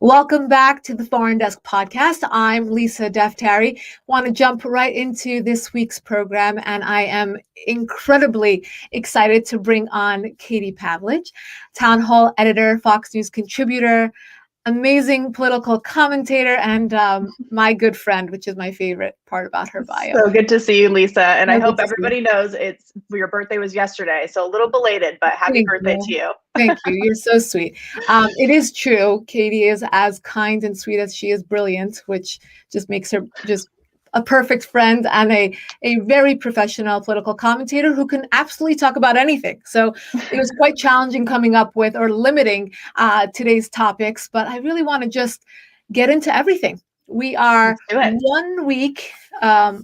Welcome back to the Foreign Desk Podcast. I'm Lisa Daftari. Want to jump right into this week's program, and I am incredibly excited to bring on Katie Pavlich, Town Hall editor, Fox News contributor, amazing political commentator, and my good friend, which is my favorite part about her bio. So good to see you, Lisa. And I hope everybody knows your birthday was yesterday. So a little belated, but happy birthday to you. Thank you. You're so sweet. It is true. Katie is as kind and sweet as she is brilliant, which just makes her just a perfect friend and a very professional political commentator who can absolutely talk about anything. So it was quite challenging coming up with or limiting today's topics, but I really want to just get into everything. We are 1 week,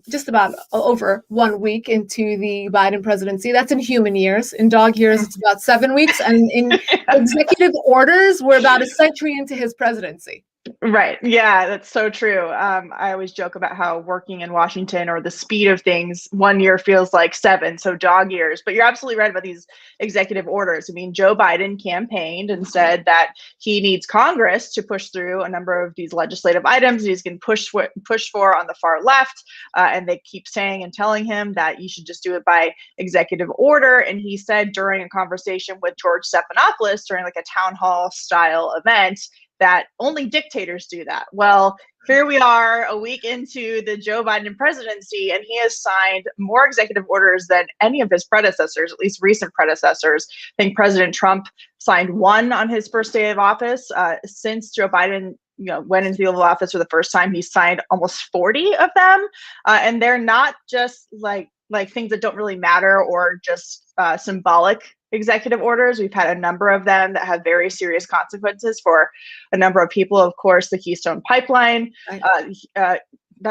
just about over 1 week into the Biden presidency. That's in human years. In dog years, it's about 7 weeks. And in executive orders, we're about a century into his presidency. Right. Yeah, that's so true. I always joke about how working in Washington or the speed of things, 1 year feels like 7, so dog years. But you're absolutely right about these executive orders. I mean, Joe Biden campaigned and said that he needs Congress to push through a number of these legislative items he's going to push for on the far left. And they keep saying and telling him that you should just do it by executive order. And he said during a conversation with George Stephanopoulos during like a town hall style event, that only dictators do that. Well, here we are a week into the Joe Biden presidency, and he has signed more executive orders than any of his predecessors, at least recent predecessors. I think President Trump signed one on his first day of office. Since Joe Biden went into the Oval Office for the first time, he signed almost 40 of them. And they're not just like things that don't really matter or just symbolic executive orders. We've had a number of them that have very serious consequences for a number of people. Of course, the Keystone Pipeline,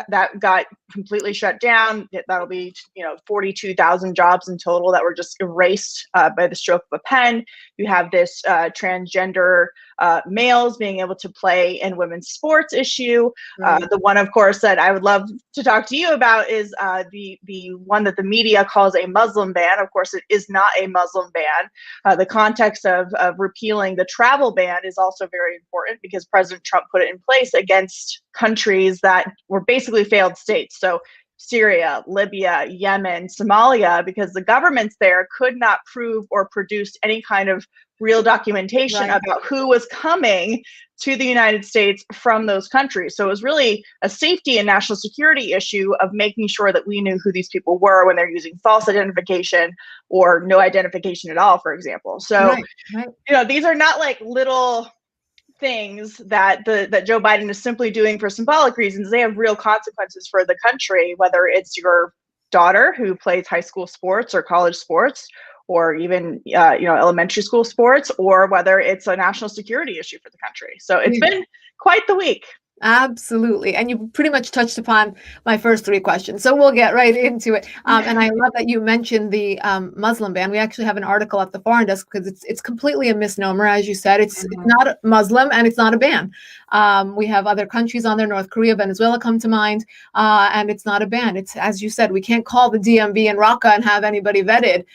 that got completely shut down. That'll be 42,000 jobs in total that were just erased by the stroke of a pen. You have this transgender males being able to play in women's sports issue. The one, of course, that I would love to talk to you about is the one that the media calls a Muslim ban. Of course, it is not a Muslim ban. The context of repealing the travel ban is also very important because President Trump put it in place against countries that were basically failed states. So Syria, Libya, Yemen, Somalia, because the governments there could not prove or produce any kind of real documentation about who was coming to the United States from those countries. So it was really a safety and national security issue of making sure that we knew who these people were when they're using false identification or no identification at all, for example. So, these are not like little things that Joe Biden is simply doing for symbolic reasons. They have real consequences for the country, whether it's your daughter who plays high school sports or college sports, or even elementary school sports, or whether it's a national security issue for the country. So it's been quite the week. Absolutely. And you pretty much touched upon my first 3 questions. So we'll get right into it. And I love that you mentioned the Muslim ban. We actually have an article at the Foreign Desk because it's completely a misnomer. As you said, it's not Muslim and it's not a ban. We have other countries on there, North Korea, Venezuela come to mind, and it's not a ban. It's, as you said, we can't call the DMV and Raqqa and have anybody vetted.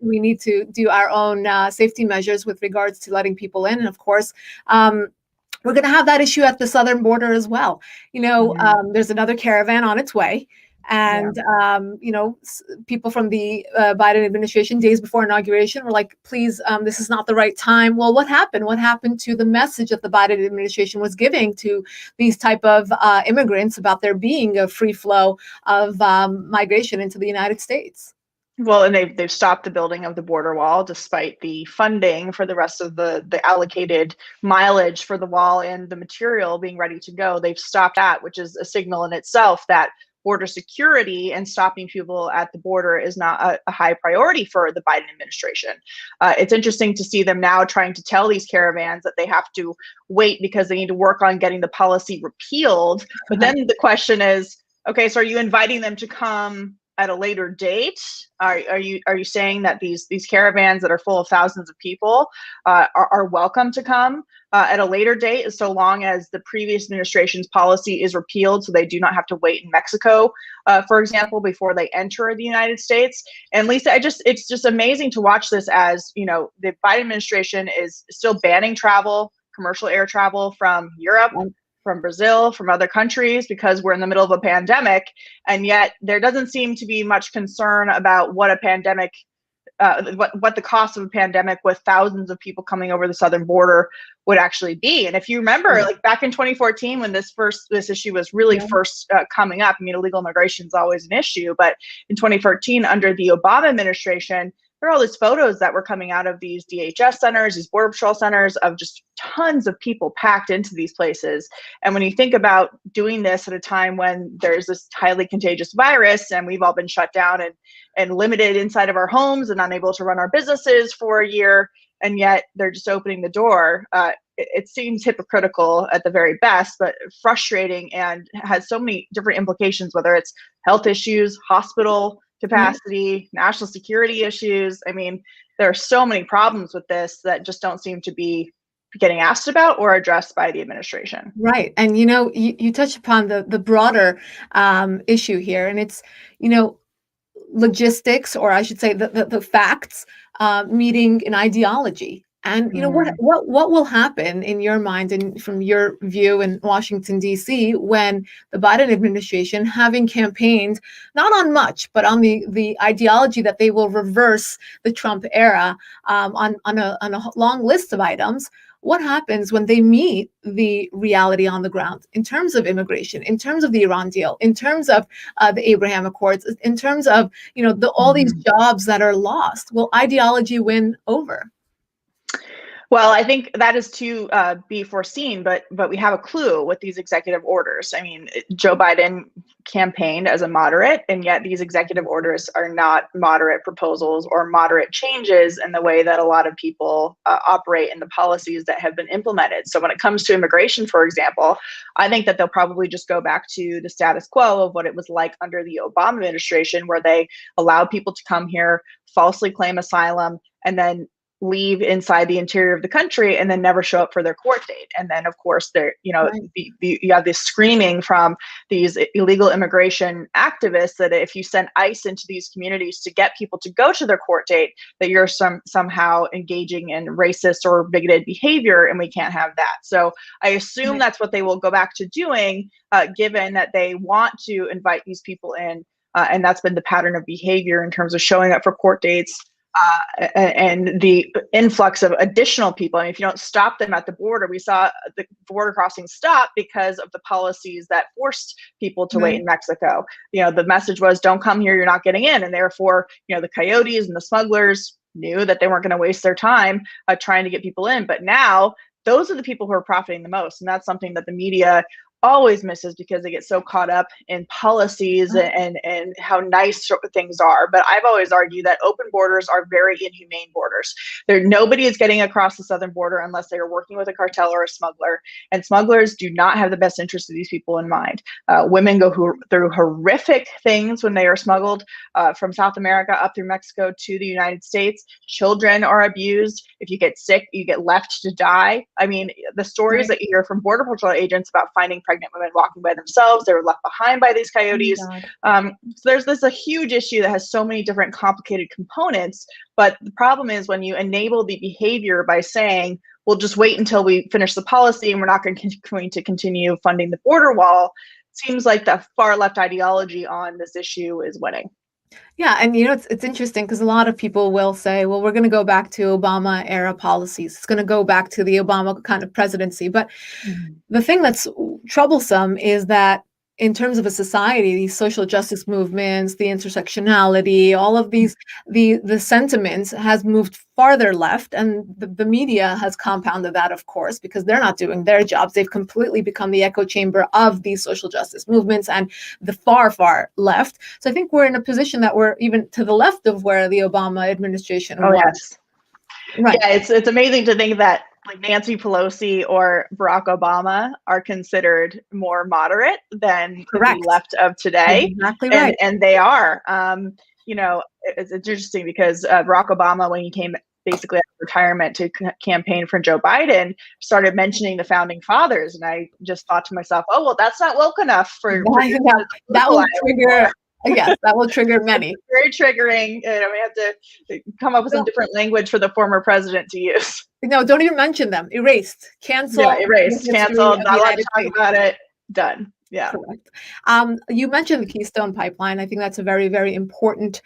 We need to do our own safety measures with regards to letting people in. And of course, we're going to have that issue at the southern border as well. There's another caravan on its way. And, people from the Biden administration days before inauguration were like, please, this is not the right time. Well, what happened? What happened to the message that the Biden administration was giving to these type of immigrants about there being a free flow of migration into the United States? Well, and they've stopped the building of the border wall despite the funding for the rest of the allocated mileage for the wall and the material being ready to go. They've stopped that, which is a signal in itself that border security and stopping people at the border is not a high priority for the Biden administration. It's interesting to see them now trying to tell these caravans that they have to wait because they need to work on getting the policy repealed. But then the question is, okay, so are you inviting them to come at a later date? Are you saying that these caravans that are full of thousands of people are welcome to come at a later date, so long as the previous administration's policy is repealed, so they do not have to wait in Mexico, for example, before they enter the United States? And Lisa, it's just amazing to watch this as, the Biden administration is still banning travel commercial air travel from Europe, from Brazil, from other countries, because we're in the middle of a pandemic. And yet there doesn't seem to be much concern about what a pandemic, what the cost of a pandemic with thousands of people coming over the southern border would actually be. And if you remember, like back in 2014, when this issue was really first coming up, I mean, illegal immigration is always an issue, but in 2014, under the Obama administration, there are all these photos that were coming out of these DHS centers, these Border Patrol centers, of just tons of people packed into these places. And when you think about doing this at a time when there's this highly contagious virus and we've all been shut down and limited inside of our homes and unable to run our businesses for a year, and yet they're just opening the door, it seems hypocritical at the very best, but frustrating, and has so many different implications, whether it's health issues, hospital capacity, national security issues. I mean, there are so many problems with this that just don't seem to be getting asked about or addressed by the administration. Right. And, you touched upon the broader issue here, and it's, logistics, or I should say the facts meeting an ideology. And what will happen in your mind and from your view in Washington, D.C., when the Biden administration, having campaigned not on much, but on the ideology that they will reverse the Trump era on a long list of items, what happens when they meet the reality on the ground in terms of immigration, in terms of the Iran deal, in terms of the Abraham Accords, in terms of all these jobs that are lost? Will ideology win over? Well, I think that is to be foreseen, but we have a clue with these executive orders. I mean, Joe Biden campaigned as a moderate, and yet these executive orders are not moderate proposals or moderate changes in the way that a lot of people operate in the policies that have been implemented. So when it comes to immigration, for example, I think that they'll probably just go back to the status quo of what it was like under the Obama administration, where they allowed people to come here, falsely claim asylum, and then leave inside the interior of the country and then never show up for their court date. And then, of course, there, you have this screaming from these illegal immigration activists that if you send ICE into these communities to get people to go to their court date, that you're somehow engaging in racist or bigoted behavior, and we can't have that. So I assume that's what they will go back to doing, given that they want to invite these people in, and that's been the pattern of behavior in terms of showing up for court dates. And the influx of additional people. I mean, if you don't stop them at the border, we saw the border crossing stop because of the policies that forced people to wait in Mexico. The message was, don't come here, you're not getting in. And therefore, the coyotes and the smugglers knew that they weren't going to waste their time trying to get people in. But now those are the people who are profiting the most. And that's something that the media always misses because they get so caught up in policies and how nice things are. But I've always argued that open borders are very inhumane borders. Nobody is getting across the southern border unless they are working with a cartel or a smuggler. And smugglers do not have the best interest of these people in mind. Women go through horrific things when they are smuggled from South America up through Mexico to the United States. Children are abused. If you get sick, you get left to die. I mean, the stories that you hear from Border Patrol agents about finding pregnant women walking by themselves, they were left behind by these coyotes. So there's a huge issue that has so many different complicated components. But the problem is when you enable the behavior by saying, we'll just wait until we finish the policy and we're not going to continue funding the border wall, it seems like the far left ideology on this issue is winning. Yeah, and it's interesting because a lot of people will say, well, we're going to go back to Obama era policies. It's going to go back to the Obama kind of presidency. But the thing that's troublesome is that in terms of a society, these social justice movements, the intersectionality, all of these, the sentiments has moved farther left, and the media has compounded that, of course, because they're not doing their jobs. They've completely become the echo chamber of these social justice movements and the far, far left. So I think we're in a position that we're even to the left of where the Obama administration was. Yes. Right. Yeah, it's amazing to think that like Nancy Pelosi or Barack Obama are considered more moderate than the left of today. Exactly right. And they are. It's interesting because Barack Obama, when he came basically out of retirement to campaign for Joe Biden, started mentioning the founding fathers. And I just thought to myself, oh, well, that's not woke enough for that will trigger Yes, that will trigger many. Very triggering. We have to come up with some different language for the former president to use. No, don't even mention them. Erased, Yeah, canceled. erased, canceled. Not allowed to talk about it. Done. Yeah. Correct. You mentioned the Keystone Pipeline. I think that's a very, very important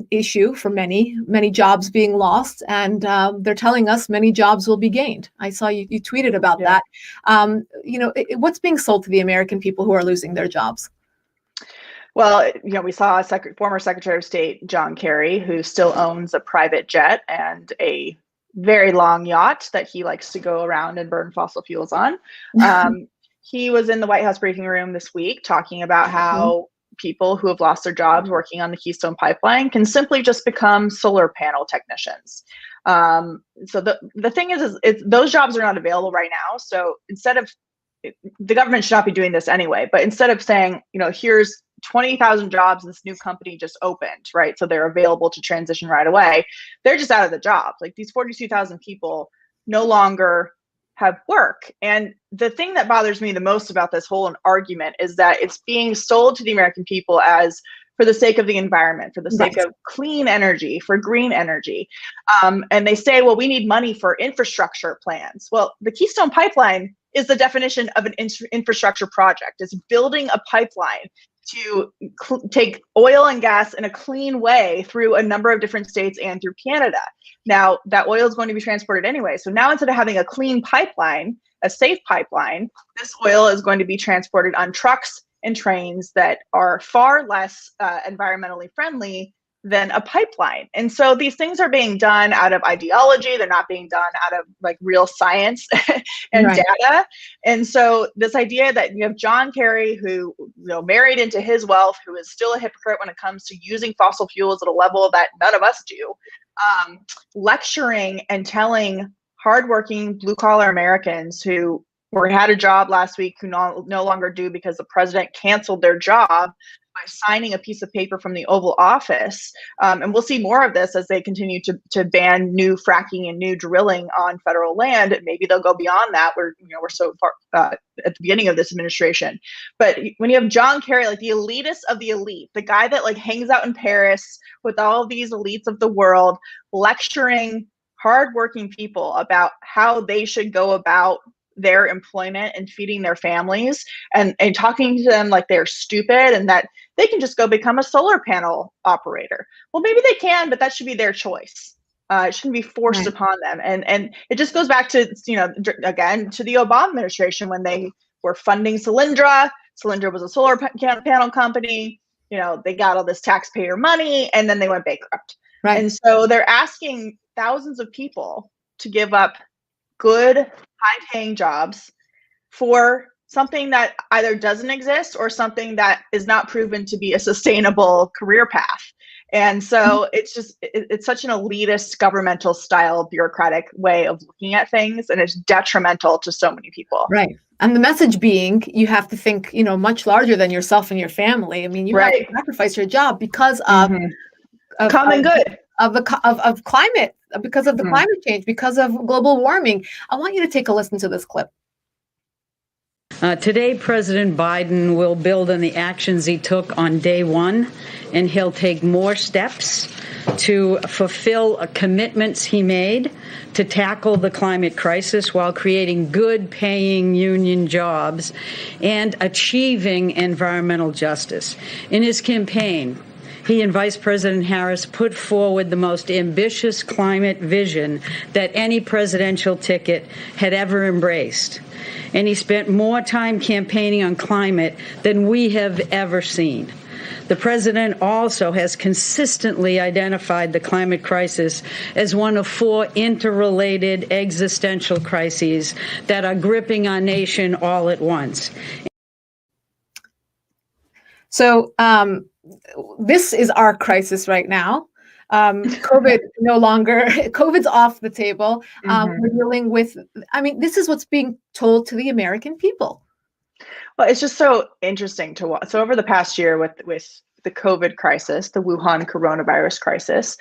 issue for many jobs being lost, and they're telling us many jobs will be gained. I saw you tweeted about that. What's being sold to the American people who are losing their jobs? Well, we saw former Secretary of State John Kerry, who still owns a private jet and a very long yacht that he likes to go around and burn fossil fuels on. He was in the White House briefing room this week talking about how people who have lost their jobs working on the Keystone Pipeline can simply just become solar panel technicians. So the thing is those jobs are not available right now. So the government should not be doing this anyway, but instead of saying, here's 20,000 jobs this new company just opened, right? So they're available to transition right away. They're just out of the job. Like these 42,000 people no longer have work. And the thing that bothers me the most about this whole argument is that it's being sold to the American people as for the sake of the environment, for the sake of clean energy, for green energy. And they say, well, we need money for infrastructure plans. Well, the Keystone Pipeline is the definition of an infrastructure project. It's building a pipeline to take oil and gas in a clean way through a number of different states and through Canada. Now, that oil is going to be transported anyway. So now instead of having a clean pipeline, a safe pipeline, this oil is going to be transported on trucks and trains that are far less environmentally friendly than a pipeline. And so these things are being done out of ideology. They're not being done out of like real science and data. And so this idea that you have John Kerry, who married into his wealth, who is still a hypocrite when it comes to using fossil fuels at a level that none of us do, lecturing and telling hardworking blue collar Americans who had a job last week who no longer do because the president canceled their job by signing a piece of paper from the Oval Office. And we'll see more of this as they continue to ban new fracking and new drilling on federal land. Maybe they'll go beyond that. We're so far at the beginning of this administration. But when you have John Kerry, like the elitist of the elite, the guy that like hangs out in Paris with all of these elites of the world, lecturing hardworking people about how they should go about their employment and feeding their families and talking to them like they're stupid and that they can just go become a solar panel operator. Well, maybe they can, but that should be their choice. It shouldn't be forced upon them. And it just goes back to, again, to the Obama administration when they were funding Solyndra. Solyndra was a solar panel company. They got all this taxpayer money and then they went bankrupt. Right. And so they're asking thousands of people to give up good, high-paying jobs for something that either doesn't exist or something that is not proven to be a sustainable career path. And so it's such an elitist, governmental style, bureaucratic way of looking at things, and it's detrimental to so many people. Right. And the message being, you have to think, much larger than yourself and your family. I mean, you have to sacrifice your job because of common good. Of climate, because of the climate change, because of global warming. I want you to take a listen to this clip. Today, President Biden will build on the actions he took on day one, and he'll take more steps to fulfill commitments he made to tackle the climate crisis while creating good-paying union jobs and achieving environmental justice. In his campaign, he and Vice President Harris put forward the most ambitious climate vision that any presidential ticket had ever embraced. And he spent more time campaigning on climate than we have ever seen. The president also has consistently identified the climate crisis as one of four interrelated existential crises that are gripping our nation all at once. So, this is our crisis right now. COVID's off the table. We're dealing with, this is what's being told to the American people. Well, it's just so interesting to watch. So over the past year with the COVID crisis, the Wuhan coronavirus crisis,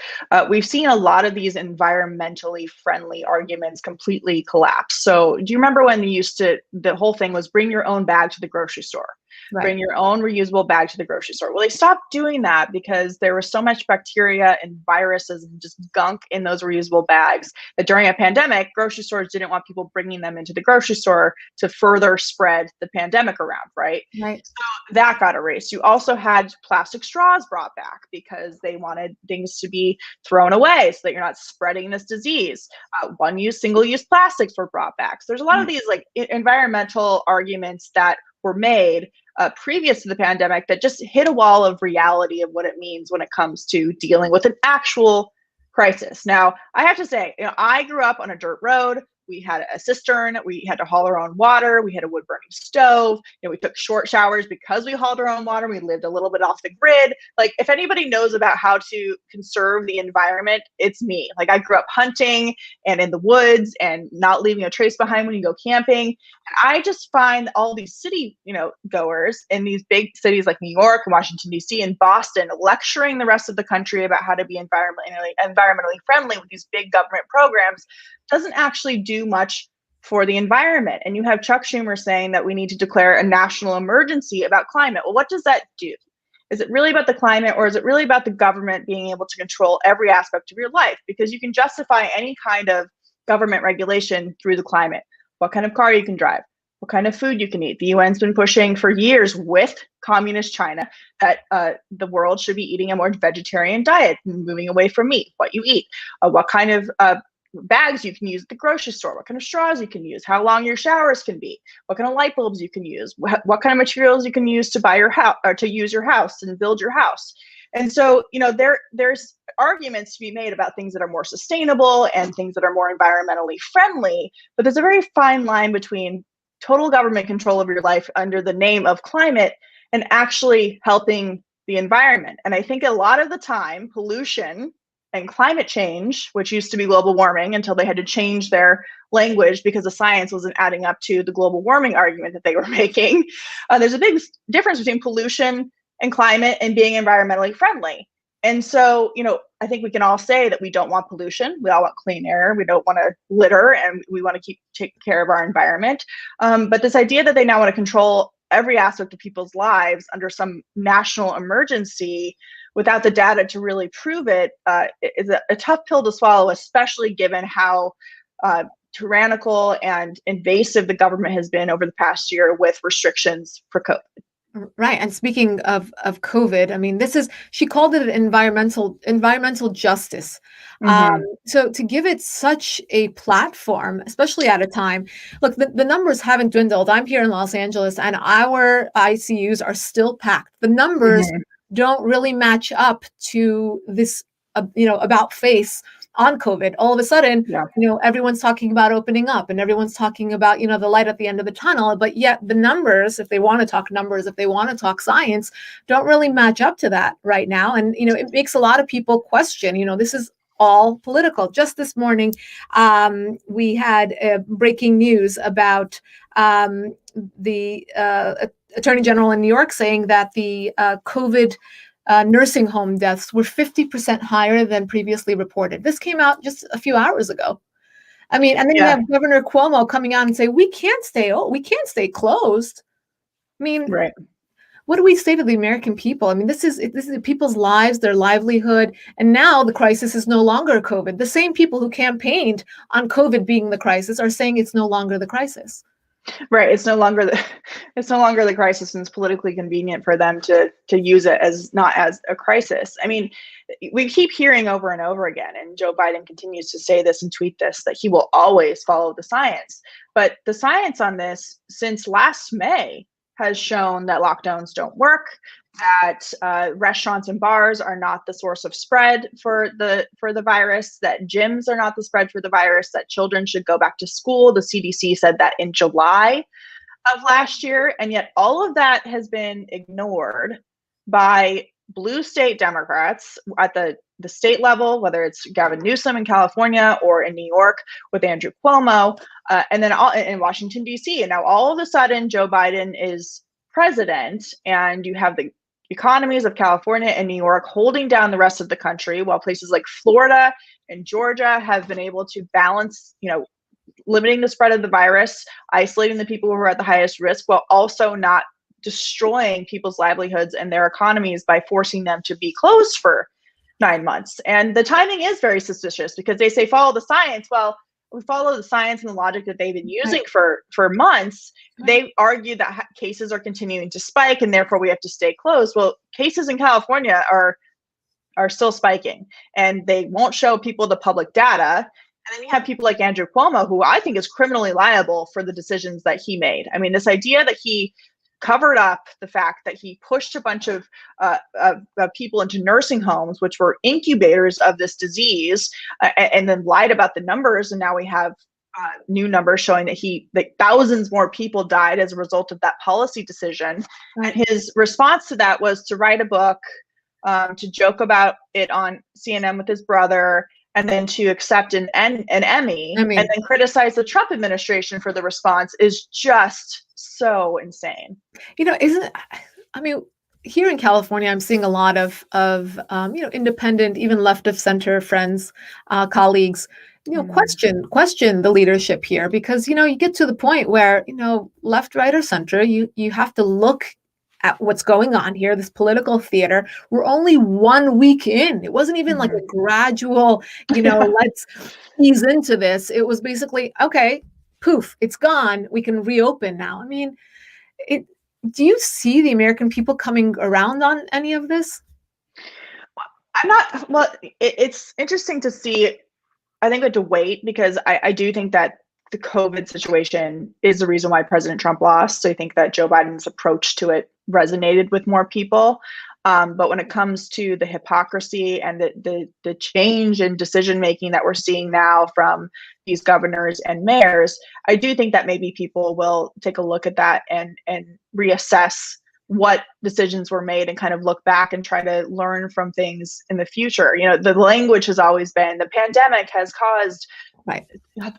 we've seen a lot of these environmentally friendly arguments completely collapse. So do you remember when the whole thing was bring your own bag to the grocery store? Right. Bring your own reusable bag to the grocery store. Well, they stopped doing that because there was so much bacteria and viruses and just gunk in those reusable bags that during a pandemic, grocery stores didn't want people bringing them into the grocery store to further spread the pandemic around, right? Right. That got erased. You also had plastic straws brought back because they wanted things to be thrown away so that you're not spreading this disease. One-use, single-use plastics were brought back. So there's a lot of these like environmental arguments that were made previous to the pandemic that just hit a wall of reality of what it means when it comes to dealing with an actual crisis. Now, I have to say, I grew up on a dirt road. We had a cistern. We had to haul our own water. We had a wood burning stove. We took short showers because we hauled our own water. We lived a little bit off the grid. Like, if anybody knows about how to conserve the environment, it's me. Like, I grew up hunting and in the woods and not leaving a trace behind when you go camping. And I just find all these city, goers in these big cities like New York and Washington, D.C. and Boston lecturing the rest of the country about how to be environmentally friendly with these big government programs doesn't actually do much for the environment. And you have Chuck Schumer saying that we need to declare a national emergency about climate. Well, what does that do? Is it really about the climate, or is it really about the government being able to control every aspect of your life? Because you can justify any kind of government regulation through the climate. What kind of car you can drive, what kind of food you can eat. The UN's been pushing for years with communist China that the world should be eating a more vegetarian diet, moving away from meat, what you eat, what kind of bags you can use at the grocery store, what kind of straws you can use, how long your showers can be, what kind of light bulbs you can use, what kind of materials you can use to buy your house or to use your house and build your house. And so, there's arguments to be made about things that are more sustainable and things that are more environmentally friendly, but there's a very fine line between total government control of your life under the name of climate and actually helping the environment. And I think a lot of the time, pollution and climate change, which used to be global warming until they had to change their language because the science wasn't adding up to the global warming argument that they were making. There's a big difference between pollution and climate and being environmentally friendly. And so, I think we can all say that we don't want pollution. We all want clean air. We don't want to litter, and we want to take care of our environment. But this idea that they now want to control every aspect of people's lives under some national emergency without the data to really prove it is a tough pill to swallow, especially given how tyrannical and invasive the government has been over the past year with restrictions for COVID. Right. And speaking of COVID, I mean, she called it environmental justice. Mm-hmm. So to give it such a platform, especially at a time, look, the numbers haven't dwindled. I'm here in Los Angeles and our ICUs are still packed. The numbers don't really match up to this, about face on COVID. All of a sudden, everyone's talking about opening up and everyone's talking about, the light at the end of the tunnel. But yet the numbers, if they want to talk numbers, if they want to talk science, don't really match up to that right now. And, it makes a lot of people question, this is all political. Just this morning, we had breaking news about the Attorney General in New York saying that the COVID nursing home deaths were 50% higher than previously reported. This came out just a few hours ago. I mean, and then you have Governor Cuomo coming out and say, we can't stay closed. I mean, right. What do we say to the American people? I mean, this is people's lives, their livelihood. And now the crisis is no longer COVID. The same people who campaigned on COVID being the crisis are saying it's no longer the crisis. Right. It's no longer the crisis, and it's politically convenient for them to use it as not as a crisis. I mean, we keep hearing over and over again, and Joe Biden continues to say this and tweet this, that he will always follow the science. But the science on this since last May has shown that lockdowns don't work, that restaurants and bars are not the source of spread for the virus, that gyms are not the spread for the virus, that children should go back to school. The CDC said that in July of last year, and yet all of that has been ignored by blue state Democrats at the state level, whether it's Gavin Newsom in California or in New York with Andrew Cuomo, and then in Washington, D.C. And now all of a sudden, Joe Biden is president, and you have the economies of California and New York holding down the rest of the country, while places like Florida and Georgia have been able to balance, limiting the spread of the virus, isolating the people who are at the highest risk, while also not destroying people's livelihoods and their economies by forcing them to be closed for 9 months. And the timing is very suspicious because they say follow the science. Well, we follow the science and the logic that they've been using for months. They argue that cases are continuing to spike and therefore we have to stay closed. Well, cases in California are still spiking, and they won't show people the public data. And then you have people like Andrew Cuomo, who I think is criminally liable for the decisions that he made. I mean, this idea that he covered up the fact that he pushed a bunch of people into nursing homes, which were incubators of this disease, and then lied about the numbers. And now we have new numbers showing that thousands more people died as a result of that policy decision. And his response to that was to write a book, to joke about it on CNN with his brother, and then to accept an Emmy, and then criticize the Trump administration for the response is just so insane. Here in California, I'm seeing a lot of independent, even left of center friends, colleagues, question the leadership here, because, you get to the point where, left, right, or center, you have to look at what's going on here, this political theater. We're only 1 week in. It wasn't even like a gradual, let's ease into this. It was basically, okay, poof, it's gone. We can reopen now. I mean, do you see the American people coming around on any of this? It's interesting to see. I think we have to wait, because I do think that the COVID situation is the reason why President Trump lost. So I think that Joe Biden's approach to it resonated with more people. But when it comes to the hypocrisy and the change in decision making that we're seeing now from these governors and mayors, I do think that maybe people will take a look at that and reassess what decisions were made and kind of look back and try to learn from things in the future. The language has always been the pandemic has caused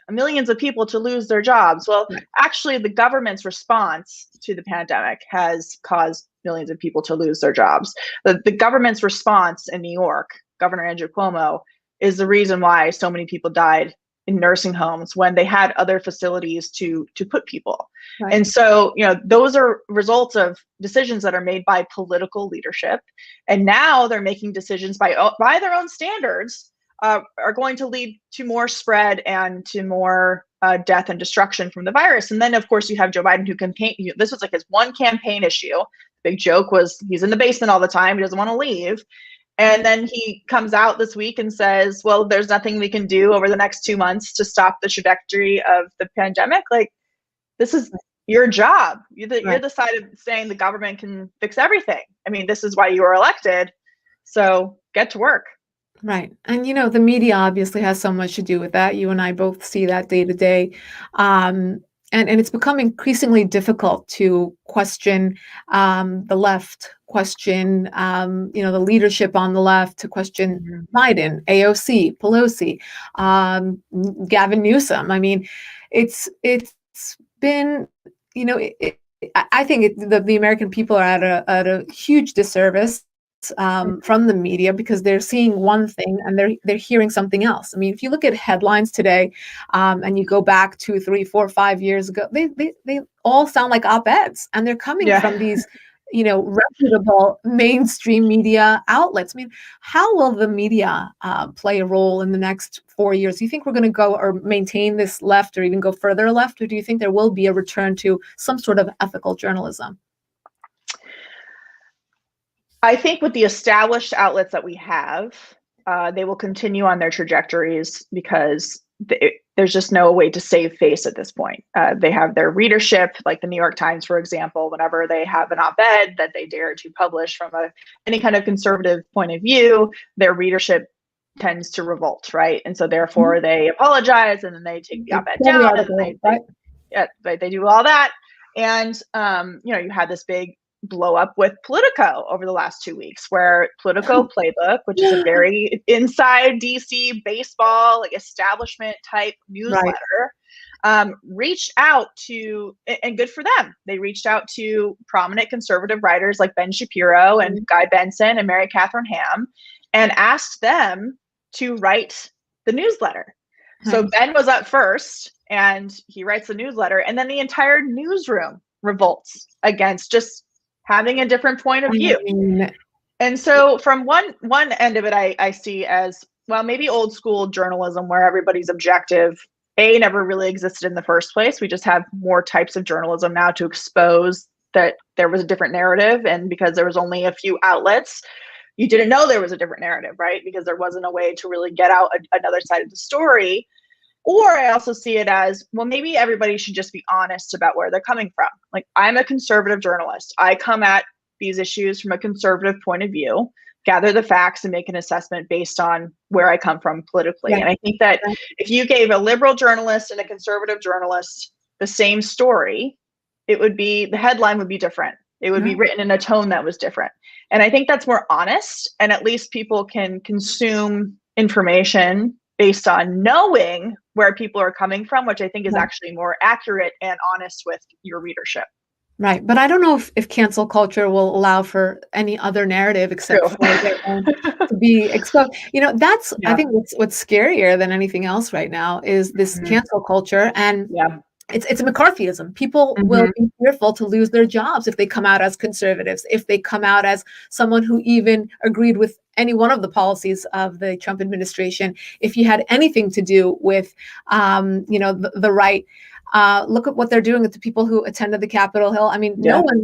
millions of people to lose their jobs. Well, actually, the government's response to the pandemic has caused millions of people to lose their jobs. The government's response in New York, Governor Andrew Cuomo, is the reason why so many people died in nursing homes when they had other facilities to put people. And so, those are results of decisions that are made by political leadership. And now they're making decisions by their own standards, are going to lead to more spread and to more death and destruction from the virus. And then, of course, you have Joe Biden, who this was like his one campaign issue. The big joke was he's in the basement all the time. He doesn't want to leave. And then he comes out this week and says, well, there's nothing we can do over the next 2 months to stop the trajectory of the pandemic. Like, this is your job. You're the side of saying the government can fix everything. I mean, this is why you were elected. So get to work. Right. And, the media obviously has so much to do with that. You and I both see that day to day. And it's become increasingly difficult to question the left, question, the leadership on the left, to question Biden, AOC, Pelosi, Gavin Newsom. I mean, it's been, I think the American people are at a huge disservice from the media, because they're seeing one thing and they're hearing something else. I mean, if you look at headlines today, and you go back 2, 3, 4, 5 years ago, they all sound like op-eds, and they're coming from these, reputable mainstream media outlets. I mean, how will the media play a role in the next 4 years? Do you think we're going to go or maintain this left, or even go further left, or do you think there will be a return to some sort of ethical journalism? I think with the established outlets that we have, they will continue on their trajectories, because there's just no way to save face at this point. They have their readership, like the New York Times, for example. Whenever they have an op-ed that they dare to publish from any kind of conservative point of view, their readership tends to revolt, right? And so therefore they apologize, and then they take the op-ed down, and they do all that. And you had this big blow up with Politico over the last 2 weeks, where Politico Playbook, which is a very inside DC baseball, like establishment type newsletter, reached out to, and good for them, they reached out to prominent conservative writers like Ben Shapiro and Guy Benson and Mary Catherine Ham, and asked them to write the newsletter. So Ben was up first, and he writes the newsletter, and then the entire newsroom revolts against just having a different point of I view. mean, And so from one end of it, I see as, well, maybe old school journalism where everybody's objective, never really existed in the first place. We just have more types of journalism now to expose that there was a different narrative. And because there was only a few outlets, you didn't know there was a different narrative, right? Because there wasn't a way to really get out another side of the story. Or I also see it as, well, maybe everybody should just be honest about where they're coming from. Like, I'm a conservative journalist. I come at these issues from a conservative point of view, gather the facts and make an assessment based on where I come from politically. Right. And I think that if you gave a liberal journalist and a conservative journalist the same story, the headline would be different. It would be written in a tone that was different. And I think that's more honest, and at least people can consume information based on knowing where people are coming from, which I think is actually more accurate and honest with your readership. Right. But I don't know if cancel culture will allow for any other narrative except for their own to be exposed. That's, I think what's scarier than anything else right now is this cancel culture. And it's a McCarthyism. People will be fearful to lose their jobs if they come out as conservatives, if they come out as someone who even agreed with any one of the policies of the Trump administration. If you had anything to do with, the right. Look at what they're doing with the people who attended the Capitol Hill. I mean,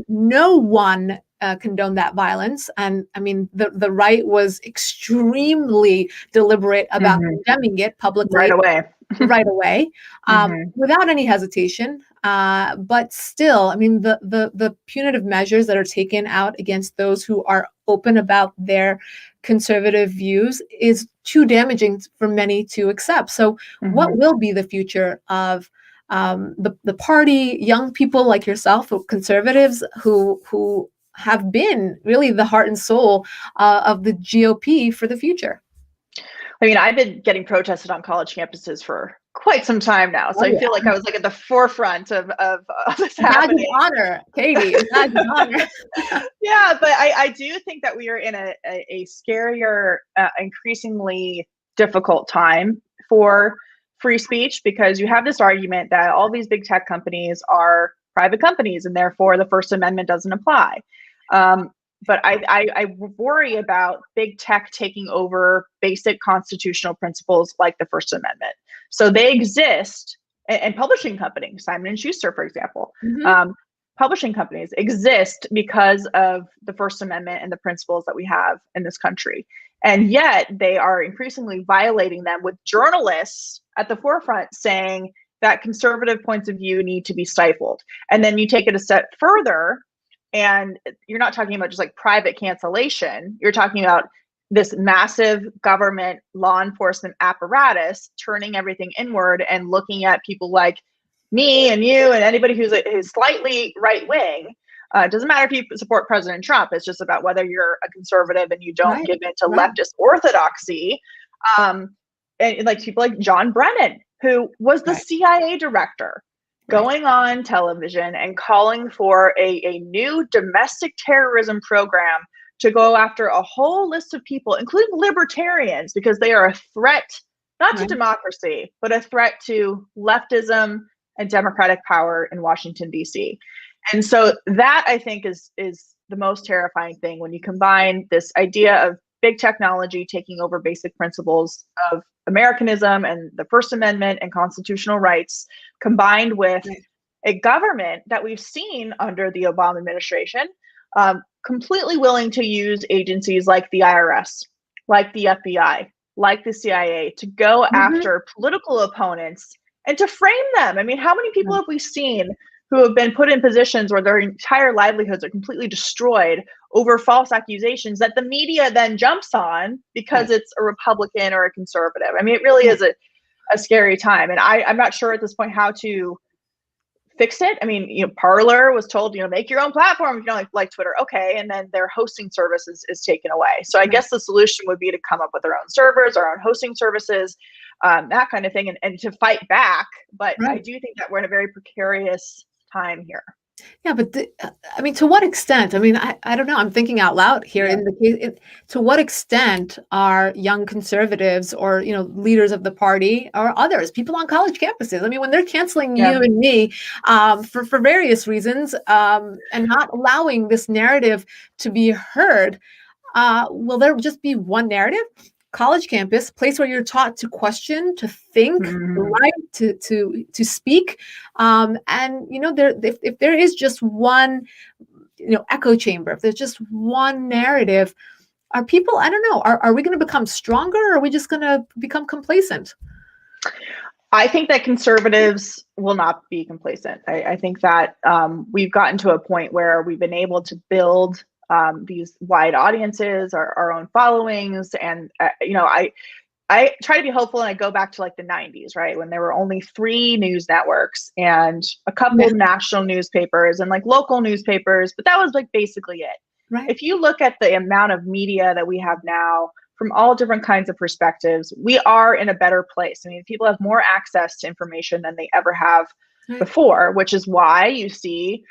no one condoned that violence. And I mean, the right was extremely deliberate about condemning it publicly right away, without any hesitation. But still, I mean, the punitive measures that are taken out against those who are open about their conservative views is too damaging for many to accept. So what will be the future of the party, young people like yourself, conservatives who have been really the heart and soul of the GOP for the future? I mean, I've been getting protested on college campuses for quite some time now. So I feel like I was like at the forefront of this happening. Honor, Katie. Honor. Yeah, but I do think that we are in a scarier, increasingly difficult time for free speech, because you have this argument that all these big tech companies are private companies and therefore the First Amendment doesn't apply. But I worry about big tech taking over basic constitutional principles like the First Amendment. So they exist, and publishing companies, Simon & Schuster, for example, publishing companies exist because of the First Amendment and the principles that we have in this country. And yet they are increasingly violating them, with journalists at the forefront saying that conservative points of view need to be stifled. And then you take it a step further, and you're not talking about just like private cancellation. You're talking about this massive government law enforcement apparatus turning everything inward and looking at people like me and you and anybody who's slightly right wing. It doesn't matter if you support President Trump. It's just about whether you're a conservative and you don't give in to leftist orthodoxy. And like people like John Brennan, who was the CIA director, going on television and calling for a new domestic terrorism program to go after a whole list of people, including libertarians, because they are a threat, not to democracy, but a threat to leftism and democratic power in Washington, D.C. And so that, I think, is the most terrifying thing when you combine this idea of big technology taking over basic principles of Americanism and the First Amendment and constitutional rights, combined with a government that we've seen under the Obama administration completely willing to use agencies like the IRS, like the FBI, like the CIA to go after political opponents and to frame them. I mean, how many people have we seen who have been put in positions where their entire livelihoods are completely destroyed over false accusations that the media then jumps on because it's a Republican or a conservative? I mean, it really is a scary time. And I'm not sure at this point how to fix it. I mean, Parler was told, make your own platform if you don't like Twitter. Okay. And then their hosting service is taken away. So I guess the solution would be to come up with their own servers, our own hosting services, that kind of thing, and to fight back. But I do think that we're in a very precarious time here. Yeah, but I mean, to what extent? I mean, I don't know. I'm thinking out loud here. Yeah. In the case, to what extent are young conservatives or leaders of the party or others, people on college campuses? I mean, when they're canceling Yeah. you and me for various reasons and not allowing this narrative to be heard, will there just be one narrative? College campus, place where you're taught to question, to think, Mhm. right, to speak, and if there is just one, echo chamber, if there's just one narrative, are people? I don't know. Are we going to become stronger, or are we just going to become complacent? I think that conservatives will not be complacent. I think that we've gotten to a point where we've been able to build these wide audiences, our own followings, and I try to be hopeful, and I go back to like the 90s, right, when there were only 3 news networks and a couple Yeah. national newspapers and like local newspapers, but that was like basically it. Right. If you look at the amount of media that we have now from all different kinds of perspectives, we are in a better place. I mean, people have more access to information than they ever have Right. before, which is why you see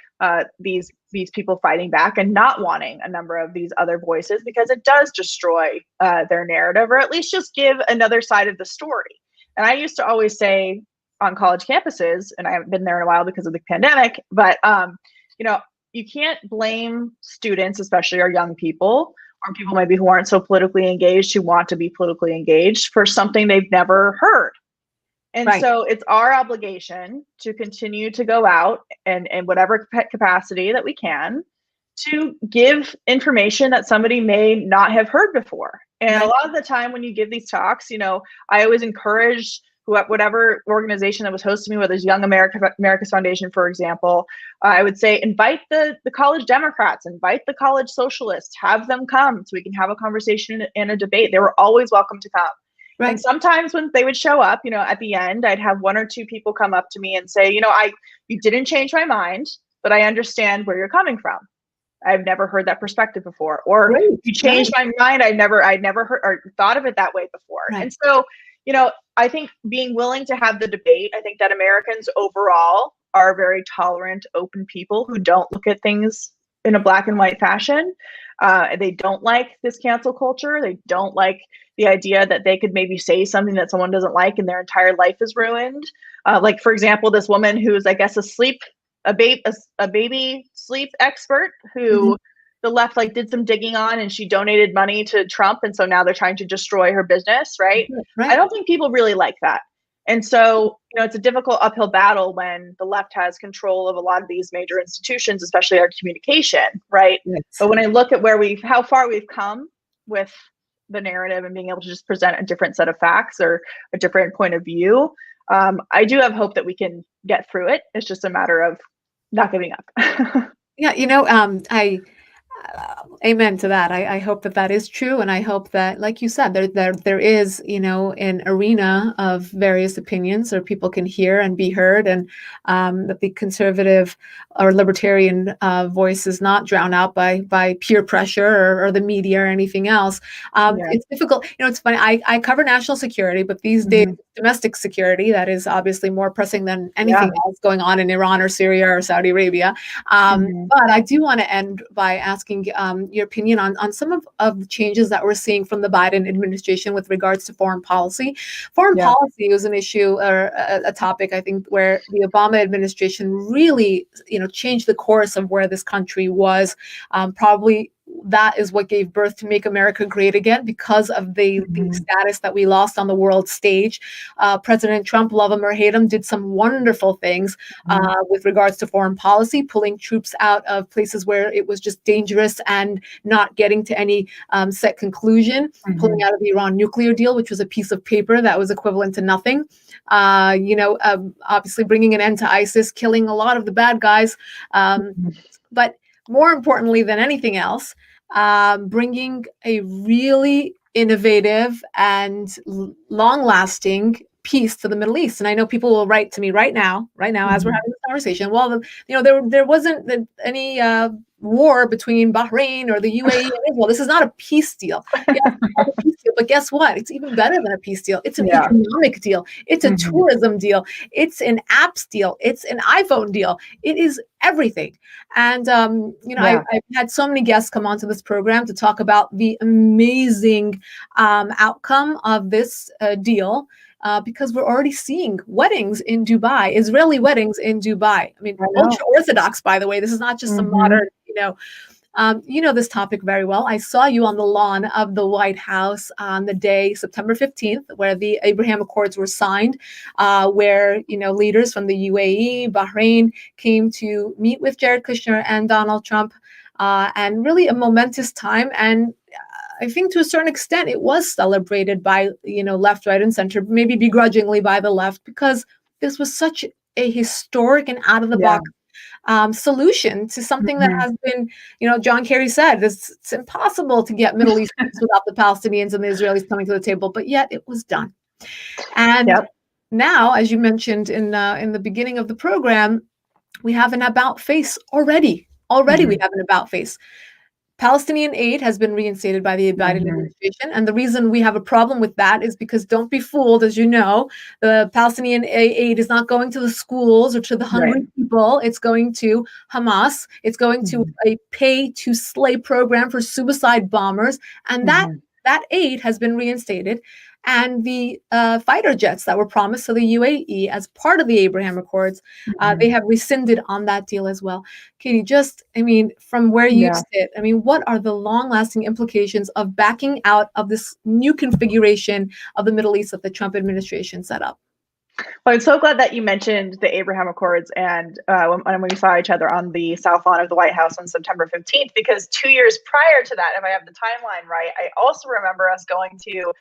these people fighting back and not wanting a number of these other voices, because it does destroy their narrative, or at least just give another side of the story. And I used to always say on college campuses, and I haven't been there in a while because of the pandemic, but you can't blame students, especially our young people, or people maybe who aren't so politically engaged, who want to be politically engaged, for something they've never heard. And Right. so it's our obligation to continue to go out and in whatever capacity that we can to give information that somebody may not have heard before. And a Right. lot of the time when you give these talks, I always encourage whatever organization that was hosting me, whether it's Young America's Foundation, for example, I would say invite the college Democrats, invite the college socialists, have them come so we can have a conversation and a debate. They were always welcome to come. Right. And sometimes when they would show up, at the end, I'd have 1 or 2 people come up to me and say, you didn't change my mind, but I understand where you're coming from. I've never heard that perspective before. Or Great. you changed my mind. I'd never heard or thought of it that way before. Right. And so, I think being willing to have the debate, I think that Americans overall are very tolerant, open people who don't look at things in a black and white fashion. They don't like this cancel culture. They don't like the idea that they could maybe say something that someone doesn't like and their entire life is ruined. Like, for example, this woman who's, I guess, a baby sleep expert who the left did some digging on, and she donated money to Trump. And so now they're trying to destroy her business, right? Right. I don't think people really like that. And so, it's a difficult uphill battle when the left has control of a lot of these major institutions, especially our communication, right? Yes. But when I look at how far we've come with the narrative and being able to just present a different set of facts or a different point of view, I do have hope that we can get through it. It's just a matter of not giving up. Yeah, I amen to that. I hope that is true, and I hope that, like you said, there is an arena of various opinions, so people can hear and be heard, and that the conservative or libertarian voice is not drowned out by peer pressure or the media or anything else. Yeah. It's difficult. It's funny. I cover national security, but these days domestic security, that is obviously more pressing than anything else going on in Iran or Syria or Saudi Arabia. But I do want to end by asking your opinion on some of the changes that we're seeing from the Biden administration with regards to foreign policy. Foreign policy was an issue or a topic, I think, where the Obama administration really, changed the course of where this country was. Probably that is what gave birth to Make America Great Again, because of the status that we lost on the world stage. President Trump, love him or hate him, did some wonderful things with regards to foreign policy, pulling troops out of places where it was just dangerous and not getting to any set conclusion, pulling out of the Iran nuclear deal, which was a piece of paper that was equivalent to nothing. Obviously bringing an end to ISIS, killing a lot of the bad guys. But more importantly than anything else, bringing a really innovative and long-lasting peace to the Middle East. And I know people will write to me right now, as we're having this conversation. Well, there wasn't any war between Bahrain or the UAE and Israel. This is not a peace deal. Yeah, it's not a peace deal, but guess what? It's even better than a peace deal. It's an economic deal. It's a tourism deal. It's an apps deal. It's an iPhone deal. It is everything. And, Yeah. I've had so many guests come onto this program to talk about the amazing outcome of this deal. Because we're already seeing weddings in Dubai, Israeli weddings in Dubai. I mean, I know. ultra Orthodox, by the way. This is not just some modern, this topic very well. I saw you on the lawn of the White House on the day, September 15th, where the Abraham Accords were signed, where, leaders from the UAE, Bahrain came to meet with Jared Kushner and Donald Trump, and really a momentous time. And I think to a certain extent, it was celebrated by, left, right, and center, maybe begrudgingly by the left, because this was such a historic and out of the box solution to something that has been, John Kerry said, it's impossible to get Middle East peace without the Palestinians and the Israelis coming to the table, but yet it was done. And now, as you mentioned in the beginning of the program, we have an about face already. We have an about face. Palestinian aid has been reinstated by the Biden administration. And the reason we have a problem with that is because, don't be fooled, as you know, the Palestinian aid is not going to the schools or to the hungry people. It's going to Hamas. It's going to a pay-to-slay program for suicide bombers. And that aid has been reinstated. And the fighter jets that were promised to the UAE as part of the Abraham Accords, they have rescinded on that deal as well. Katie, from where you sit, what are the long-lasting implications of backing out of this new configuration of the Middle East that the Trump administration set up? Well, I'm so glad that you mentioned the Abraham Accords and when we saw each other on the South Lawn of the White House on September 15th, because 2 years prior to that, if I have the timeline right, I also remember us going to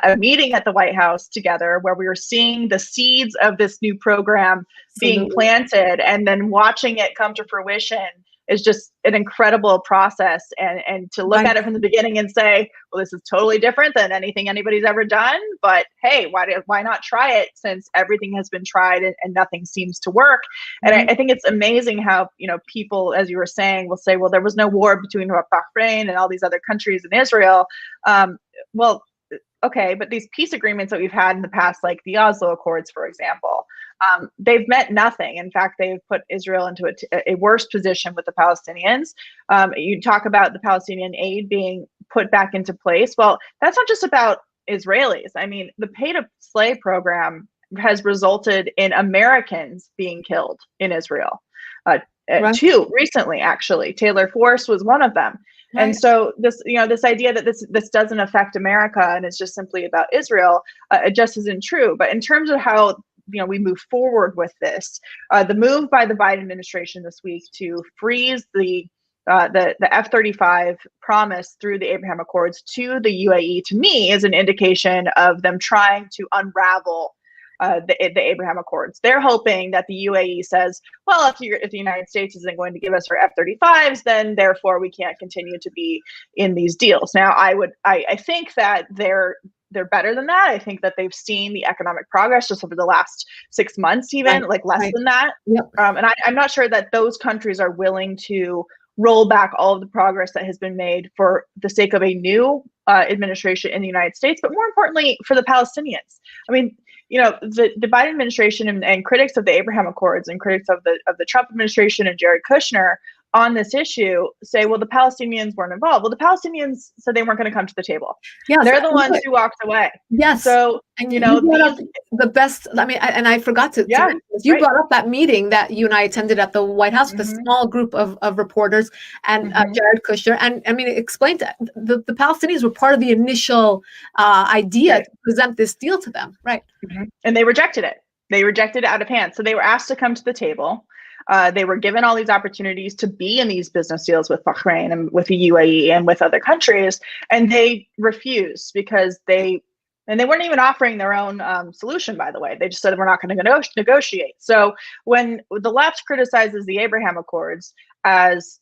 a meeting at the White House together where we were seeing the seeds of this new program being planted and then watching it come to fruition is just an incredible process. And to look at it from the beginning and say, well, this is totally different than anything anybody's ever done. But hey, why not try it since everything has been tried and nothing seems to work? And I think it's amazing how, people, as you were saying, will say, well, there was no war between Bahrain and all these other countries and Israel. Well, okay, but these peace agreements that we've had in the past, like the Oslo Accords, for example, they've meant nothing. In fact, they've put Israel into a worse position with the Palestinians. You talk about the Palestinian aid being put back into place. Well, that's not just about Israelis. The pay-to-slay program has resulted in Americans being killed in Israel. Two recently, actually. Taylor Force was one of them. Right. And so this idea that this doesn't affect America and it's just simply about Israel, it just isn't true. But in terms of how we move forward with this, the move by the Biden administration this week to freeze the F-35 promise through the Abraham Accords to the UAE, to me, is an indication of them trying to unravel the Abraham Accords. They're hoping that the UAE says, well, if the United States isn't going to give us our F-35s, then therefore we can't continue to be in these deals. Now, I think that they're better than that. I think that they've seen the economic progress just over the last 6 months, even less than that. Yep. And I'm not sure that those countries are willing to roll back all of the progress that has been made for the sake of a new administration in the United States, but more importantly, for the Palestinians. The Biden administration and critics of the Abraham Accords and critics of the Trump administration and Jared Kushner on this issue say, well, the Palestinians weren't involved. Well, the Palestinians said they weren't going to come to the table. Yeah, they're the ones who walked away. Yes. So, and you brought up the best, and I forgot to you brought up that meeting that you and I attended at the White House with a small group of reporters and Jared Kushner. And explained that the Palestinians were part of the initial idea to present this deal to them. Right. And they rejected it. They rejected it out of hand. So they were asked to come to the table. They were given all these opportunities to be in these business deals with Bahrain and with the UAE and with other countries, and they refused because they weren't even offering their own solution, by the way. They just said, we're not going to negotiate. So when the left criticizes the Abraham Accords as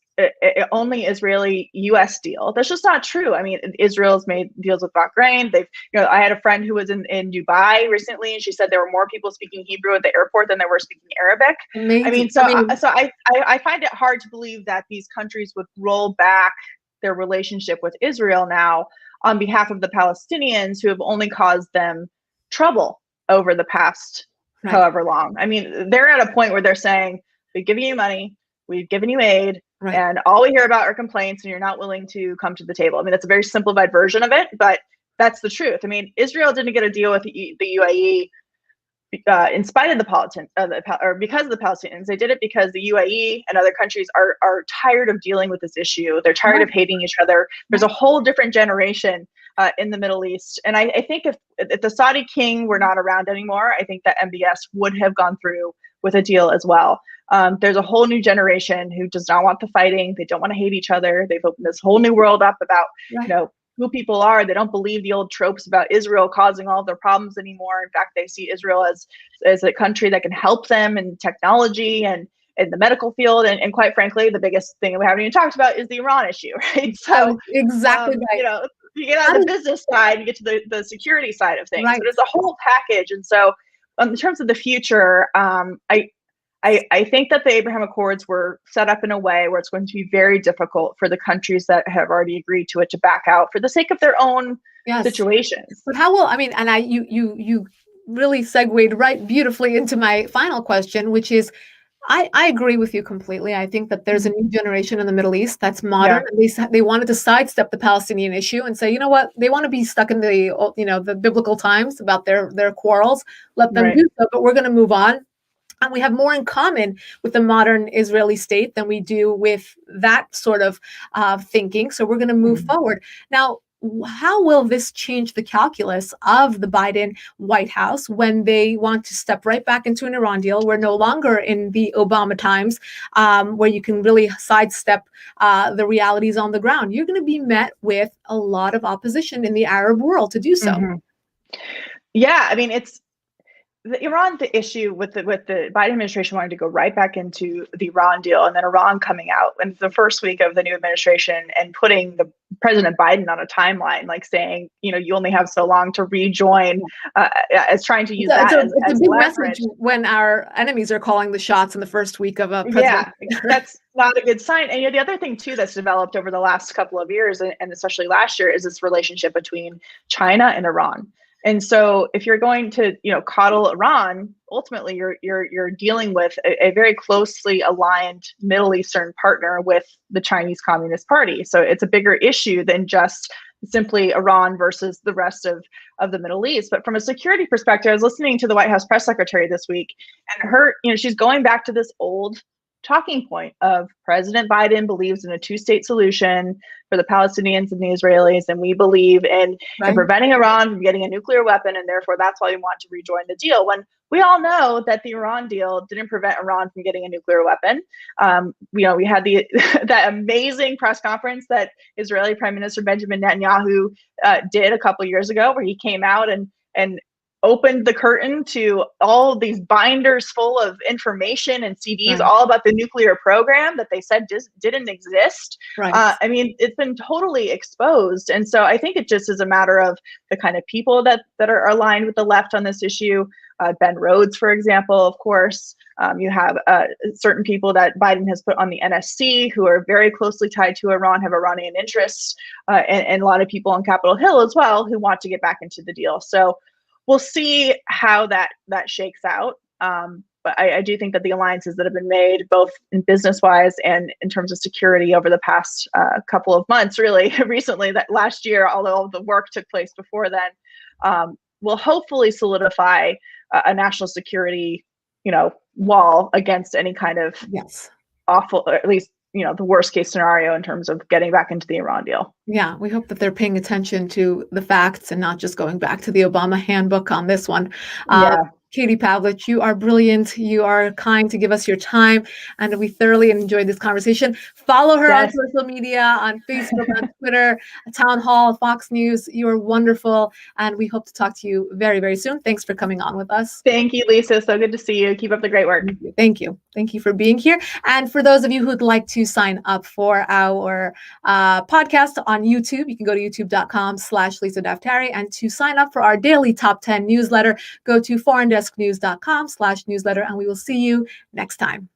only Israeli-U.S. deal, that's just not true. Israel's made deals with Bahrain. I had a friend who was in Dubai recently, and she said there were more people speaking Hebrew at the airport than there were speaking Arabic. Amazing. I find it hard to believe that these countries would roll back their relationship with Israel now on behalf of the Palestinians, who have only caused them trouble over the past however long. They're at a point where they're saying, we've given you money, we've given you aid, Right. and all we hear about are complaints, and you're not willing to come to the table. I mean, that's a very simplified version of it, but that's the truth. I mean, Israel didn't get a deal with the UAE in spite of the politics, or because of the Palestinians. They did it because the UAE and other countries are tired of dealing with this issue. They're tired of hating each other. There's a whole different generation in the Middle East. And I think if the Saudi king were not around anymore, I think that MBS would have gone through with a deal as well. There's a whole new generation who does not want the fighting. They don't want to hate each other. They've opened this whole new world up about, who people are. They don't believe the old tropes about Israel causing all of their problems anymore. In fact, they see Israel as a country that can help them in technology and in the medical field. And quite frankly, the biggest thing we haven't even talked about is the Iran issue, right? So exactly right. You get on the business side, you get to the security side of things. Right. But it's a whole package. And so in terms of the future, I think that the Abraham Accords were set up in a way where it's going to be very difficult for the countries that have already agreed to it to back out for the sake of their own situations. But how will, you really segued right beautifully into my final question, which is, I agree with you completely. I think that there's a new generation in the Middle East that's modern. They wanted to sidestep the Palestinian issue and say, you know what, they want to be stuck in the biblical times about their quarrels. Let them do so, but we're going to move on. And we have more in common with the modern Israeli state than we do with that sort of thinking. So we're going to move forward. Now, how will this change the calculus of the Biden White House when they want to step right back into an Iran deal? We're no longer in the Obama times where you can really sidestep the realities on the ground. You're going to be met with a lot of opposition in the Arab world to do so. Yeah, I mean, it's the issue with the Biden administration wanting to go right back into the Iran deal, and then Iran coming out in the first week of the new administration and putting the President Biden on a timeline, like saying, you only have so long to rejoin, as trying to use that as a big leverage. Message when our enemies are calling the shots in the first week of a president. Yeah, that's not a good sign. And the other thing too that's developed over the last couple of years, and especially last year, is this relationship between China and Iran. And so if you're going to, coddle Iran, ultimately you're dealing with a very closely aligned Middle Eastern partner with the Chinese Communist Party. So it's a bigger issue than just simply Iran versus the rest of the Middle East. But from a security perspective, I was listening to the White House press secretary this week, and she's going back to this old talking point of President Biden believes in a two-state solution for the Palestinians and the Israelis, and we believe in preventing Iran from getting a nuclear weapon, and therefore that's why we want to rejoin the deal. When we all know that the Iran deal didn't prevent Iran from getting a nuclear weapon. We had that amazing press conference that Israeli Prime Minister Benjamin Netanyahu did a couple years ago, where he came out and opened the curtain to all these binders full of information and CDs all about the nuclear program that they said didn't exist. I mean, it's been totally exposed. And so I think it just is a matter of the kind of people that are aligned with the left on this issue. Ben Rhodes, for example, of course. You have certain people that Biden has put on the NSC who are very closely tied to Iran, have Iranian interests, and a lot of people on Capitol Hill as well who want to get back into the deal. So we'll see how that shakes out. But I do think that the alliances that have been made, both in business-wise and in terms of security over the past couple of months, really recently, that last year, although all the work took place before then, will hopefully solidify a national security, wall against any kind of awful, or at least the worst case scenario in terms of getting back into the Iran deal. Yeah, we hope that they're paying attention to the facts and not just going back to the Obama handbook on this one. Katie Pavlich, you are brilliant. You are kind to give us your time, and we thoroughly enjoyed this conversation. Follow her on social media, on Facebook, on Twitter, Town Hall, Fox News. You are wonderful, and we hope to talk to you very, very soon. Thanks for coming on with us. Thank you, Lisa. So good to see you. Keep up the great work. Thank you. Thank you for being here. And for those of you who'd like to sign up for our podcast on YouTube, you can go to youtube.com/Lisa Daftari. And to sign up for our daily top 10 newsletter, go to foreigndesknews.com/newsletter, and we will see you next time.